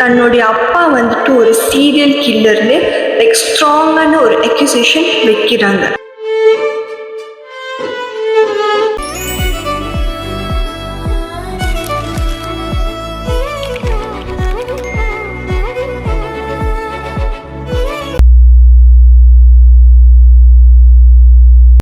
தன்னுடைய அப்பா வந்துட்டு ஒரு சீரியல் கில்லர்னு லைக் ஸ்ட்ராங்கான ஒரு அக்யூசேஷன் வைக்கிறாங்க.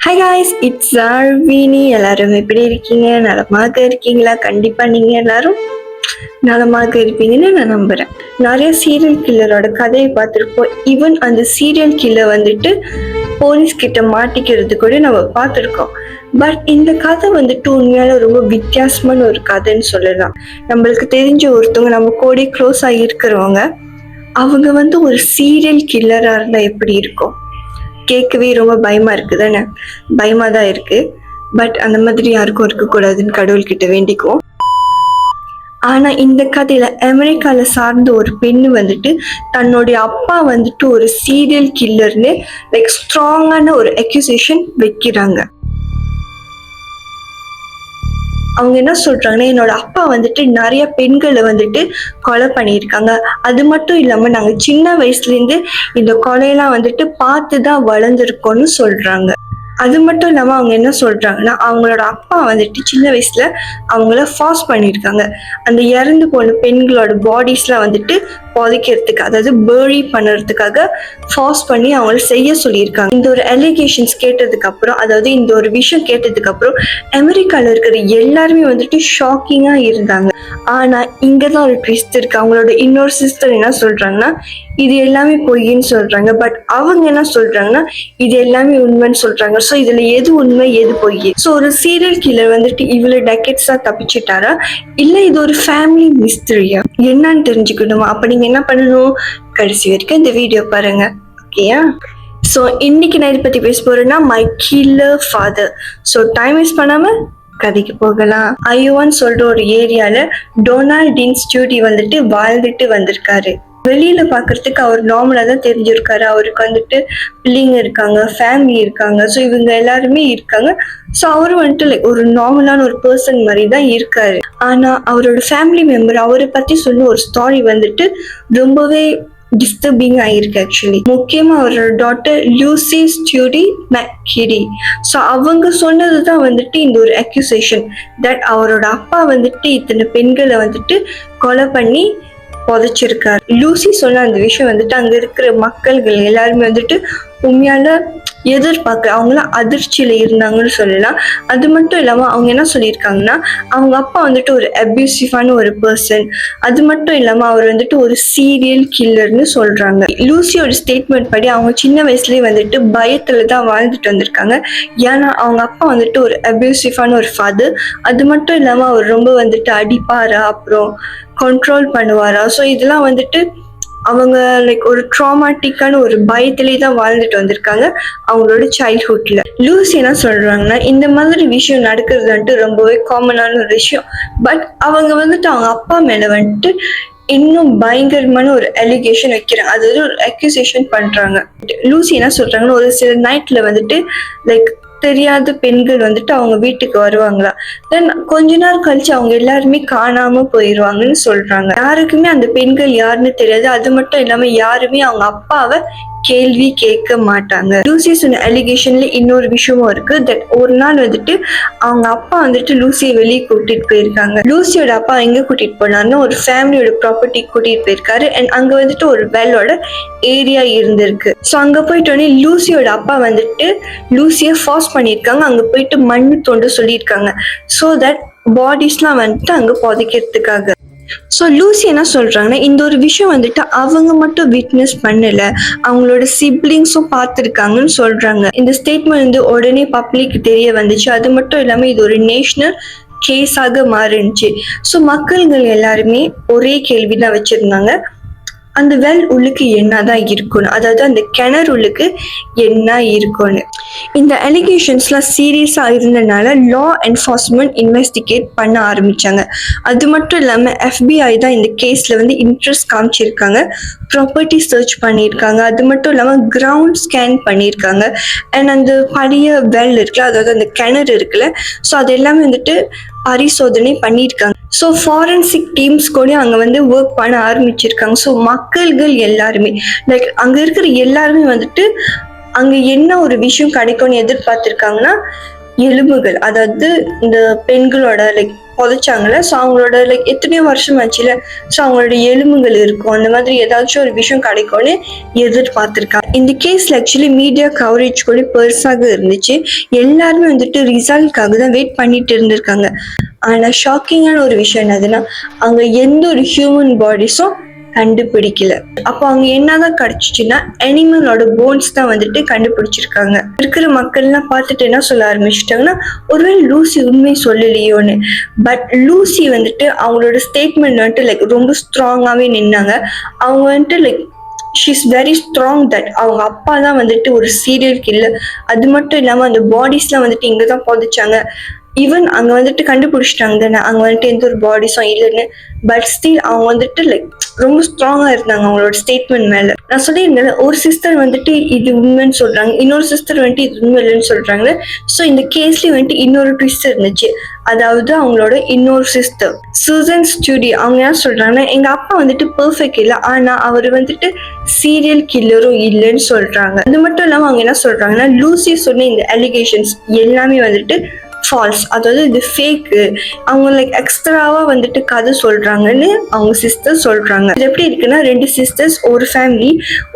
Hi guys, it's Arvini. எல்லாரும் எப்படி இருக்கீங்க? நலமாக இருக்கீங்களா? கண்டிப்பா நீங்க எல்லாரும் நலமாக இருப்பீங்கன்னு நான் நம்புறேன். நிறைய சீரியல் கில்லரோட கதையை பார்த்துருப்போம். ஈவன் அந்த சீரியல் கில்லர் வந்துட்டு போலீஸ் கிட்ட மாட்டிக்கிறது கூட நம்ம பார்த்துருக்கோம். பட் இந்த கதை வந்துட்டு உண்மையால ரொம்ப வித்தியாசமான ஒரு கதைன்னு சொல்லலாம். நம்மளுக்கு தெரிஞ்ச ஒருத்தவங்க நம்ம கூட க்ளோஸ் ஆகி இருக்கிறவங்க, அவங்க வந்து ஒரு சீரியல் கில்லரா இருந்தா எப்படி இருக்கும்? கேட்கவே ரொம்ப பயமா இருக்கு தானே? பயமா தான் இருக்கு. பட் அந்த மாதிரி யாருக்கும் இருக்கக்கூடாதுன்னு கடவுள்கிட்ட வேண்டிக்குவோம். ஆனா இந்த கதையில அமெரிக்கால சார்ந்த ஒரு பெண்ணு வந்துட்டு தன்னுடைய அப்பா வந்துட்டு ஒரு சீரியல் கில்லர்னு லைக் ஸ்ட்ராங்கான ஒரு அக்யூசேஷன் வைக்கிறாங்க. அவங்க என்ன சொல்றாங்கன்னா, என்னோட அப்பா வந்துட்டு நிறைய பெண்களை வந்துட்டு கொலை பண்ணியிருக்காங்க. அது மட்டும் இல்லாம நாங்க சின்ன வயசுல இருந்து இந்த கொலையெல்லாம் வந்துட்டு பார்த்துதான் வளர்ந்துருக்கோம்னு சொல்றாங்க. அது மட்டும் இல்லாம அவங்க என்ன சொல்றாங்கன்னா, அவங்களோட அப்பா வந்துட்டு சின்ன வயசுல அவங்கள ஃபார்ஸ் பண்ணியிருக்காங்க. அந்த இறந்து போன பெண்களோட பாடிஸ்லாம் வந்துட்டு புதைக்கிறதுக்கு, அதாவது பேர்ரி பண்ணுறதுக்காக ஃபார்ஸ் பண்ணி அவங்கள செய்ய சொல்லியிருக்காங்க. இந்த ஒரு அலிகேஷன்ஸ் கேட்டதுக்கு அப்புறம், அதாவது இந்த ஒரு விஷயம் கேட்டதுக்கு அப்புறம் அமெரிக்கால இருக்கிற எல்லாருமே வந்துட்டு ஷாக்கிங்கா இருந்தாங்க. ஆனா இங்கதான் ஒரு ட்விஸ்ட் இருக்கு. அவங்களோட இன்னொரு சிஸ்டர் என்ன சொல்றாங்கன்னா, இது எல்லாமே பொய்ன்னு சொல்றாங்க. பட் அவங்க என்ன சொல்றாங்கன்னா, இது எல்லாமே உண்மைன்னு சொல்றாங்க. ஸோ இதுல எது உண்மை எது பொய்? ஸோ ஒரு சீரியல் கில்லர் வந்துட்டு இவ்வளவு டெக்கெட்ஸா தப்பிச்சுட்டாரா, இல்ல இது ஒரு ஃபேமிலி மிஸ்டரியா, என்னன்னு தெரிஞ்சுக்கணுமா? அப்ப நீங்க என்ன பண்ணணும்? கடைசி வரைக்கும் இந்த வீடியோ பாருங்க, ஓகேயா? ஸோ இன்னைக்கு நான் இதை பத்தி பேச போறேன்னா, my killer father. So time waste பண்ணாம கதைக்கு போகலாம். ஐயோவான்னு சொல்ற ஒரு ஏரியால டொனால்ட் டீன் ஸ்டூடி வந்துட்டு வாழ்ந்துட்டு வந்திருக்காரு. வெளியில பாக்குறதுக்கு அவர் நார்மலா தான் தெரிஞ்சிருக்காரு. அவருக்கு வந்துட்டு பிள்ளைங்க இருக்காங்க, ஃபேமிலி இருக்காங்க. ஸோ இவங்க எல்லாருமே இருக்காங்க. ஸோ அவரு வந்துட்டு லைக் ஒரு நார்மலான ஒரு பர்சன் மாதிரி தான் இருக்காரு. ஆனா அவரோட ஃபேமிலி மெம்பர் அவரை பத்தி சொன்ன ஒரு ஸ்டாரி வந்துட்டு ரொம்பவே டிஸ்டர்பிங் ஆயிருக்கு. ஆக்சுவலி முக்கியமா அவரோட டாட்டர் லூசி ஸ்டூடி மெக்கிரி. ஸோ அவங்க சொன்னதுதான் வந்துட்டு இந்த ஒரு அக்யூசேஷன் தட் அவரோட அப்பா வந்துட்டு இத்தனை பெண்களை வந்துட்டு கொலை பண்ணி புதைச்சிருக்காரு. லூசி சொன்ன அந்த விஷயம் வந்துட்டு அங்க இருக்கிற மக்கள்கள் எல்லாருமே வந்துட்டு உண்மையால எதிர்பார்க்க, அவங்களாம் அதிர்ச்சியில இருந்தாங்கன்னு சொல்லலாம். அது மட்டும் இல்லாம அவங்க என்ன சொல்லியிருக்காங்கன்னா, அவங்க அப்பா வந்துட்டு ஒரு அபியூசிவான ஒரு பர்சன். அது மட்டும் இல்லாம அவர் வந்துட்டு ஒரு சீரியல் கில்லர்னு சொல்றாங்க. லூசியோட ஸ்டேட்மெண்ட் படி அவங்க சின்ன வயசுலயே வந்துட்டு பயத்துலதான் வாழ்ந்துட்டு வந்திருக்காங்க. ஏன்னா அவங்க அப்பா வந்துட்டு ஒரு அபியூசிவான ஒரு ஃபாதர். அது மட்டும் இல்லாம அவர் ரொம்ப வந்துட்டு அடிப்பாரா, அப்புறம் கண்ட்ரோல் பண்ணுவாரா. ஸோ இதெல்லாம் வந்துட்டு அவங்க லைக் ஒரு ட்ராமாட்டிக்கான ஒரு பயத்திலே தான் வாழ்ந்துட்டு வந்திருக்காங்க அவங்களோட சைல்ட்ஹுட்ல. லூசி என்ன சொல்றாங்கன்னா, இந்த மாதிரி விஷயம் நடக்கிறது வந்துட்டு ரொம்பவே காமனான ஒரு விஷயம். பட் அவங்க வந்துட்டு அவங்க அப்பா மேல வந்துட்டு இன்னும் பயங்கரமான ஒரு அலிகேஷன் வைக்கிறாங்க, அதாவது ஒரு அக்யூசேஷன் பண்றாங்க. லூசி என்ன சொல்றாங்கன்னா, ஒரு சில நைட்ல வந்துட்டு லைக் தெரியாத பெண்கள் வந்துட்டு அவங்க வீட்டுக்கு வருவாங்களா, தென் கொஞ்ச நேரம் கழிச்சு அவங்க எல்லாருமே காணாம போயிருவாங்கன்னு சொல்றாங்க. யாருக்குமே அந்த பெண்கள் யாருன்னு தெரியாது. அது மட்டும் இல்லாம யாருமே அவங்க அப்பாவை கேள்வி கேட்க மாட்டாங்க. லூசி சொன்ன அலிகேஷன்ல இன்னொரு விஷயமும் இருக்கு. தட் ஒரு நாள் வந்துட்டு அவங்க அப்பா வந்துட்டு லூசியை வெளியே கூட்டிட்டு போயிருக்காங்க. லூசியோட அப்பா எங்க கூட்டிட்டு போனாருன்னா, ஒரு ஃபேமிலியோட ப்ராப்பர்ட்டி கூட்டிட்டு போயிருக்காரு. அண்ட் அங்க வந்துட்டு ஒரு வெல்லோட ஏரியா இருந்திருக்கு. ஸோ அங்க போயிட்டோடனே லூசியோட அப்பா வந்துட்டு லூசியை ஃபார்ஸ் பண்ணியிருக்காங்க. அங்க போயிட்டு மண்ணு தோண்ட சொல்லியிருக்காங்க. ஸோ தட் பாடிஸ்லாம் வந்துட்டு அங்க புதைக்கிறதுக்காக. ஸோ லூசி என்ன சொல்றாங்கன்னா, இந்த ஒரு விஷயம் வந்துட்டு அவங்க மட்டும் விட்னஸ் பண்ணல, அவங்களோட சிப்ளிங்ஸும் பார்த்துருக்காங்கன்னு சொல்றாங்க. இந்த ஸ்டேட்மெண்ட் வந்து உடனே பப்ளிக் தெரிய வந்துச்சு. அது மட்டும் இல்லாம இது ஒரு நேஷனல் கேஸாக மாறிடுச்சு. ஸோ மக்கள்கள் எல்லாருமே ஒரே கேள்விதான் வச்சிருந்தாங்க, அந்த வெல் உள்ளுக்கு என்னதான் இருக்கும்னு, அதாவது அந்த கிணறு உள்ளுக்கு என்ன இருக்கும்னு. இந்த அலிகேஷன்ஸ்லாம் சீரியஸா இருந்ததுனால லா என்ஃபோர்ஸ்மெண்ட் இன்வெஸ்டிகேட் பண்ண ஆரம்பிச்சாங்க. அது மட்டும் இல்லாம FBI தான் இந்த கேஸ்ல வந்து இன்ட்ரெஸ்ட் காமிச்சிருக்காங்க. ப்ராப்பர்ட்டி சர்ச் பண்ணியிருக்காங்க. அது மட்டும் இல்லாம கிரவுண்ட் ஸ்கேன் பண்ணியிருக்காங்க. அண்ட் அந்த பழைய வெல் இருக்குல்ல, அதாவது அந்த கிணறு இருக்குல்ல, ஸோ அது எல்லாமே வந்துட்டு பரிசோதனை பண்ணியிருக்காங்க. ஸோ ஃபாரன்சிக் டீம்ஸ் கூட அங்கே வந்து ஒர்க் பண்ண ஆரம்பிச்சிருக்காங்க. ஸோ மக்கள்கள் எல்லாருமே லைக் அங்கே இருக்கிற எல்லாருமே வந்துட்டு அங்கே என்ன ஒரு விஷயம் கிடைக்கும்னு எதிர்பார்த்துருக்காங்கன்னா எலும்புகள், அதாவது இந்த பெண்களோட லைக் புதைச்சாங்கல்ல, ஸோ அவங்களோட லைக் எத்தனையோ வருஷம் ஆச்சுல, ஸோ அவங்களோட எலும்புகள் இருக்கும், அந்த மாதிரி ஏதாச்சும் ஒரு விஷயம் கிடைக்கும்னு எதிர்பார்த்துருக்காங்க. இந்த கேஸ்ல ஆக்சுவலி மீடியா கவரேஜ் கூட பெருசாக இருந்துச்சு. எல்லாருமே வந்துட்டு ரிசல்ட்காக தான் வெயிட் பண்ணிட்டு இருந்திருக்காங்க. ஆனா ஷாக்கிங்கான ஒரு விஷயம் என்னதுன்னா, அங்க எந்த ஒரு ஹியூமன் பாடிஸும் கண்டுபிடிக்கல. அப்போ அவங்க என்னதான் கிடைச்சிச்சுன்னா அனிமலோட போன்ஸ் தான் வந்துட்டு கண்டுபிடிச்சிருக்காங்க. இருக்கிற மக்கள்லாம் பார்த்துட்டு என்ன சொல்ல ஆரம்பிச்சிட்டாங்கன்னா, ஒருவேளை லூசி உண்மை சொல்லலையோன்னு. பட் லூசி வந்துட்டு அவங்களோட ஸ்டேட்மெண்ட் வந்துட்டு லைக் ரொம்ப ஸ்ட்ராங்காவே நின்னாங்க. அவங்க வந்துட்டு like she's very strong that அவங்க அப்பா தான் வந்துட்டு ஒரு சீரியல் கில்லர். அது மட்டும் இல்லாம அந்த பாடிஸ்லாம் வந்துட்டு இங்கதான் புதைச்சாங்க. ஈவன் அங்க வந்துட்டு கண்டுபிடிச்சிட்டாங்க தானே அங்க வந்துட்டு எந்த ஒரு பாடிஸும் இல்லைன்னு. பட் ஸ்டில் அவங்க வந்துட்டு லைக் ரொம்ப ஸ்ட்ராங்கா இருந்தாங்க அவங்களோட ஸ்டேட்மெண்ட் மேல. நான் சொல்லியிருந்தேன், ஒரு சிஸ்டர் வந்துட்டு இது உண்மைன்னு சொல்றாங்க, இன்னொரு சிஸ்டர் வந்துட்டு இது உண்மை இல்லைன்னு சொல்றாங்க. ஸோ இந்த கேஸ்லயும் வந்துட்டு இன்னொரு ட்விஸ்ட் இருந்துச்சு. அதாவது அவங்களோட இன்னொரு சிஸ்டர் சூசன் ஸ்டூடி அவங்க என்ன சொல்றாங்கன்னா, எங்க அப்பா வந்துட்டு பெர்ஃபெக்ட் இல்லை, ஆனா அவர் வந்துட்டு சீரியல் கில்லரும் இல்லைன்னு சொல்றாங்க. அது மட்டும் இல்லாம அவங்க என்ன சொல்றாங்கன்னா, லூசி சொன்ன இந்த அலிகேஷன்ஸ் எல்லாமே வந்துட்டு ஃபால்ஸ், அதாவது இது ஃபேக்கு, அவங்க லைக் எக்ஸ்ட்ராவா வந்துட்டு கதை சொல்றாங்கன்னு அவங்க சிஸ்டர் சொல்றாங்க. இது எப்படி இருக்குன்னா, 2 சிஸ்டர்ஸ், ஒரு ஃபேமிலி,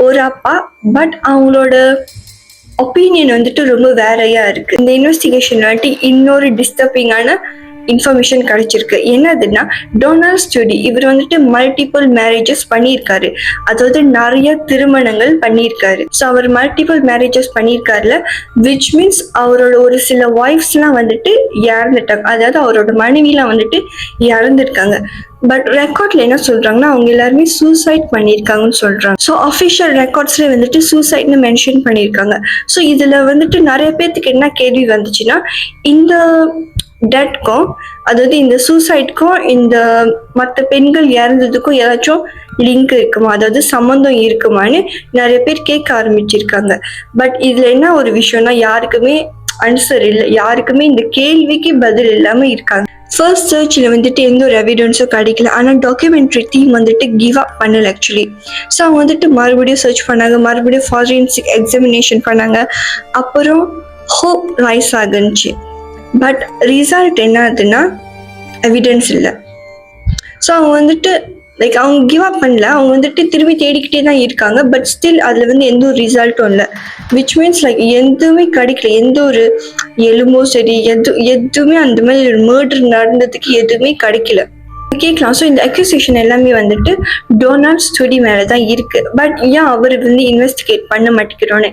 ஒரு அப்பா, பட் அவங்களோட ஒப்பீனியன் வந்துட்டு ரொம்ப வேறையா இருக்கு. இந்த இன்வெஸ்டிகேஷன் வந்துட்டு இன்னொரு டிஸ்டர்பிங்கான இன்ஃபர்மேஷன் கிடைச்சிருக்கு. என்னதுன்னா, டொனால்ட் ஸ்டூடி இவர் வந்துட்டு மல்டிபிள் மேரேஜஸ் பண்ணியிருக்காரு, அதாவது நிறைய திருமணங்கள் பண்ணியிருக்காரு. ஸோ அவர் மல்டிபிள் மேரேஜஸ் பண்ணியிருக்காருல, விச் மீன்ஸ் அவரோட ஒரு சில ஒய்ஃப்ஸ்லாம் வந்துட்டு இறந்துட்டாங்க, அதாவது அவரோட மனைவிலாம் வந்துட்டு இறந்துருக்காங்க. பட் ரெக்கார்ட்ல என்ன சொல்றாங்கன்னா, அவங்க எல்லாருமே சூசைட் பண்ணியிருக்காங்கன்னு சொல்றாங்க. ஸோ அஃபிஷியல் ரெக்கார்ட்ஸ்ல வந்துட்டு சூசைட்னு மென்ஷன் பண்ணியிருக்காங்க. ஸோ இதுல வந்துட்டு நிறைய பேர்த்துக்கு என்ன கேள்வி வந்துச்சுன்னா, இந்த டெத்க்கும், அதாவது இந்த சூசைட்க்கும் இந்த மற்ற பெண்கள் இறந்ததுக்கும் ஏதாச்சும் லிங்க் இருக்குமா, அதாவது சம்மந்தம் இருக்குமான்னு நிறைய பேர் கேட்க ஆரம்பிச்சிருக்காங்க. பட் இதுல என்ன ஒரு விஷயம்னா, யாருக்குமே ஆன்சர் இல்லை, யாருக்குமே இந்த கேள்விக்கு பதில் இல்லாம இருக்காங்க. ஃபர்ஸ்ட் சர்ச்ல வந்துட்டு எந்த ஒரு எவிடன்ஸும் கிடைக்கல. ஆனால் டாக்குமெண்ட்ரி டீம் வந்துட்டு கிவ் அப் பண்ணல ஆக்சுவலி. ஸோ அவங்க வந்துட்டு மறுபடியும் சர்ச் பண்ணாங்க, மறுபடியும் ஃபாரன்சிக் எக்ஸாமினேஷன் பண்ணாங்க. அப்புறம் ஹோப் ரைஸ் ஆகுச்சு. பட் ரிசல்ட் என்ன ஆகுதுன்னா, எவிடன்ஸ் இல்லை. ஸோ அவங்க வந்துட்டு லைக் அவங்க கிவ் அப் பண்ணல, அவங்க வந்துட்டு திரும்பி தேடிக்கிட்டே தான் இருக்காங்க. பட் ஸ்டில் அதில் வந்து எந்த ஒரு ரிசல்ட்டும் இல்லை. விச் மீன்ஸ் லைக் எதுவுமே கிடைக்கல, எந்த ஒரு எலும்போ சரி, எதுவுமே அந்த மாதிரி ஒரு மர்டர் நடந்ததுக்கு எதுவுமே கிடைக்கல. கேட்கலாம். ஸோ இந்த அக்யூசேஷன் எல்லாமே வந்துட்டு டொனால்ட் ஸ்டூடி மேலே தான் இருக்கு. பட் ஏன் அவர் வந்து இன்வெஸ்டிகேட் பண்ண மாட்டேங்கிறோன்னு,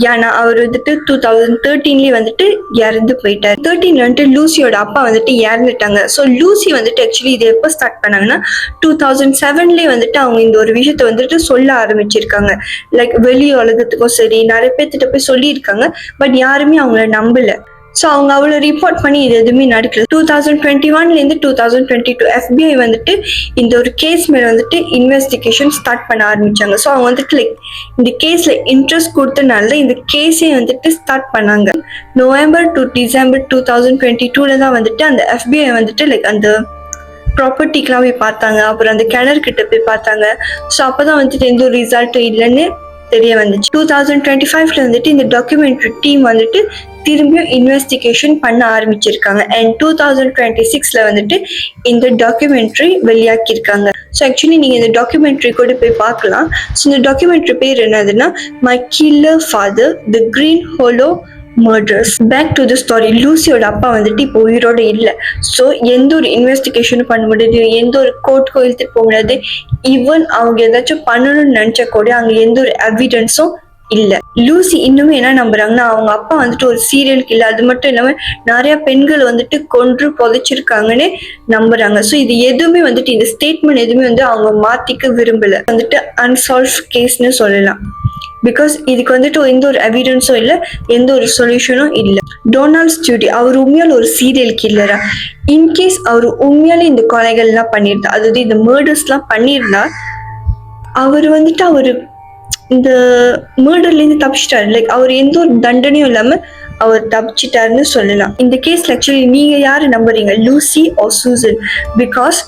ஏன்னா அவர் வந்துட்டு 2013 வந்துட்டு இறந்து போயிட்டார். 13 வந்துட்டு லூசியோட அப்பா வந்துட்டு இறந்துட்டாங்க. ஸோ லூசி வந்துட்டு ஆக்சுவலி இது எப்போ ஸ்டார்ட் பண்ணாங்கன்னா, 2007 வந்துட்டு அவங்க இந்த ஒரு விஷயத்த வந்துட்டு சொல்ல ஆரம்பிச்சிருக்காங்க. லைக் வெளி உலகத்துக்கும் சரி, நிறைய பேர்த்திட்ட போய் சொல்லியிருக்காங்க. பட் யாருமே அவங்கள நம்பல. ஸோ அவங்க அவ்வளோ ரிப்போர்ட் பண்ணி இது எதுவுமே நடக்கல. 2021 2022 FBI வந்துட்டு இந்த ஒரு கேஸ் மேல வந்துட்டு இன்வெஸ்டிகேஷன் ஸ்டார்ட் பண்ண ஆரம்பிச்சாங்க. ஸோ அவங்க வந்துட்டு லைக் இந்த கேஸ்ல இன்ட்ரெஸ்ட் கொடுத்தனால இந்த கேஸே வந்துட்டு ஸ்டார்ட் பண்ணாங்க. நவம்பர் டு டிசம்பர் 2022 தான் வந்துட்டு அந்த FBI வந்துட்டு லைக் அந்த ப்ராப்பர்ட்டிக்கெலாம் போய் பார்த்தாங்க. அப்புறம் அந்த கிணறு கிட்ட போய் பார்த்தாங்க. ஸோ அப்போதான் வந்துட்டு எந்த ஒரு ரிசல்ட்டும் இல்லைன்னு தெரிய வந்துச்சு. 2025 வந்துட்டு இந்த டாக்குமெண்ட்ரி டீம் வந்துட்டு திரும்பியும் இன்வெஸ்டிகேஷன் பண்ண ஆரம்பிச்சிருக்காங்க. அண்ட் 2026 வந்துட்டு இந்த டாக்குமெண்ட்ரி வெளியாக்கியிருக்காங்க. ஸோ ஆக்சுவலி நீங்கள் இந்த டாக்குமெண்ட்ரி கூட போய் பார்க்கலாம். ஸோ இந்த டாக்குமெண்ட்ரி பேர் என்னதுன்னா, my killer father the Green Hollow murders. Back to the story. லூசியோட அப்பா வந்துட்டு இப்போ உயிரோட இல்லை. ஸோ எந்த ஒரு இன்வெஸ்டிகேஷனும் பண்ண முடியாது, எந்த ஒரு கோர்ட்டுக்கும் இழுத்துட்டு போக முடியாது. ஈவன் அவங்க ஏதாச்சும் பண்ணணும்னு நினைச்சா கூட அங்க எந்த ஒரு எவிடன்ஸும் இல்ல. லூசி இன்னுமே என்ன நம்புறாங்கன்னா, அவங்க அப்பா வந்துட்டு ஒரு சீரியல் கில்லர், அது மட்டும் இல்லாம நிறைய பெண்கள் வந்துட்டு கொன்று புதைச்சிருக்காங்கன்னு நம்புறாங்க. ஸோ இது எதுவுமே வந்துட்டு இந்த ஸ்டேட்மெண்ட் எதுவுமே வந்து அவங்க மாத்திக்க விரும்பல. வந்துட்டு அன்சால்வ் கேஸ்ன்னு சொல்லலாம். பிகாஸ் இதுக்கு வந்துட்டு எந்த ஒரு எவிடன்ஸும் இல்லை, எந்த ஒரு சொல்யூஷனும் இல்லை. டொனால்ட் ஸ்டூடி அவர் உண்மையால ஒரு சீரியல் கில்லரா? இன்கேஸ் அவர் உண்மையாலே இந்த கொலைகள்லாம் பண்ணியிருந்தா, அதாவது இந்த மர்டர்ஸ்லாம் பண்ணியிருந்தா, அவர் வந்துட்டு அவரு இந்த மர்டர்லேருந்து தப்பிச்சிட்டாரு. லைக் அவர் எந்த ஒரு தண்டனையும் இல்லாம அவர் தப்பிச்சிட்டாருன்னு சொல்லலாம். இந்த கேஸ்ல ஆக்சுவலி நீங்க யாரு நம்புறீங்க, Lucy or Susan? Because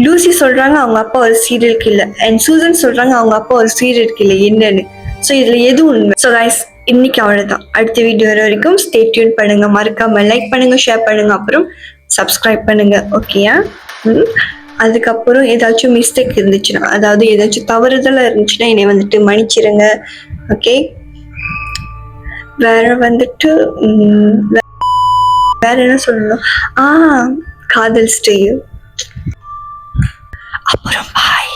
Lucy சொல்றாங்க அவங்க அப்பா ஒரு சீரியல் கில்லர் அண்ட் சூசன் சொல்றாங்க அவங்க அப்பா ஒரு சீரியல் கில்லர். என்னன்னு ஸோ இதுல எது உண்மை? ஸோ கைஸ், இன்னைக்கு அவ்வளவுதான். அடுத்த வீடியோ வரைக்கும் ஸ்டே டியூன் பண்ணுங்க. மறக்காம லைக் பண்ணுங்க, ஷேர் பண்ணுங்க, அப்புறம் சப்ஸ்கிரைப் பண்ணுங்க. ஓகேயா? அதுக்கப்புறம் ஏதாச்சும் மிஸ்டேக் இருந்துச்சுன்னா, அதாவது ஏதாச்சும் தவறுதலா இருந்துச்சுன்னா என்னை வந்துட்டு மன்னிச்சிருங்க. ஓகே, வேற வந்துட்டு வேற என்ன சொல்லணும்? காதல் ஸ்டேயு. அப்புறம் பாய்.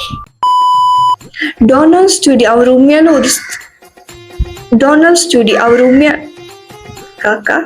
டொனால்ட் ஸ்டூடியோ அவர் உண்மையான ஒரு காக்கா